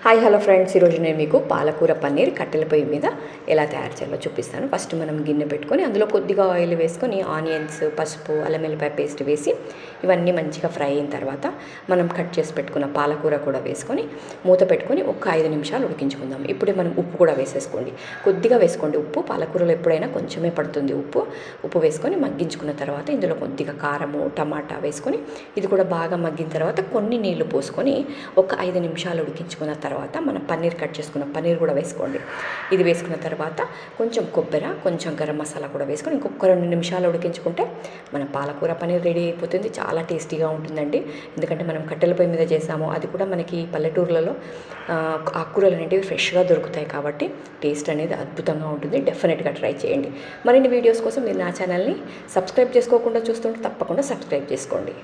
Hi hello friends, ఈరోజు నేను మీకు పాలకూర పన్నీర్ కట్టెల పొయ్యి మీద ఎలా తయారు చేయాలో చూపిస్తాను. ఫస్ట్ మనం గిన్నె పెట్టుకొని అందులో కొద్దిగా ఆయిల్ వేసుకొని ఆనియన్స్, పసుపు, అల్లం వెల్లిపాయ పేస్ట్ వేసి ఇవన్నీ మంచిగా ఫ్రై అయిన తర్వాత మనం కట్ చేసి పెట్టుకున్న పాలకూర కూడా వేసుకొని మూత పెట్టుకొని ఒక 5 నిమిషాలు ఉడికించుకుందాం. ఇప్పుడే మనం ఉప్పు కూడా వేసేసుకోండి, కొద్దిగా వేసుకోండి. ఉప్పు పాలకూరలో ఎప్పుడైనా కొంచెమే పడుతుంది. ఉప్పు వేసుకొని మగ్గించుకున్న తర్వాత ఇందులో కొద్దిగా కారము, టమాటా వేసుకొని ఇది కూడా బాగా మగ్గిన తర్వాత కొన్ని నీళ్లు పోసుకొని ఒక 5 నిమిషాలు ఉడికించుకున్న తర్వాత మనం పన్నీర్ కట్ చేసుకున్న పన్నీర్ కూడా వేసుకోండి. ఇది వేసుకున్న తర్వాత కొంచెం కొబ్బరి, కొంచెం గరం మసాలా కూడా వేసుకొని ఇంకొక 2 నిమిషాలు ఉడికించుకుంటే మన పాలకూర పన్నీర్ రెడీ అయిపోతుంది. చాలా టేస్టీగా ఉంటుందండి. ఎందుకంటే మనం కట్టెల పొయ్యి మీద చేసాము, అది కూడా మనకి పల్లెటూర్లలో ఆకుకూరలు అనేవి ఫ్రెష్గా దొరుకుతాయి కాబట్టి టేస్ట్ అనేది అద్భుతంగా ఉంటుంది. డెఫినెట్గా ట్రై చేయండి. మరిన్ని వీడియోస్ కోసం మీరు నా ఛానల్ని సబ్స్క్రైబ్ చేసుకోకుండా చూస్తుంటే తప్పకుండా సబ్స్క్రైబ్ చేసుకోండి.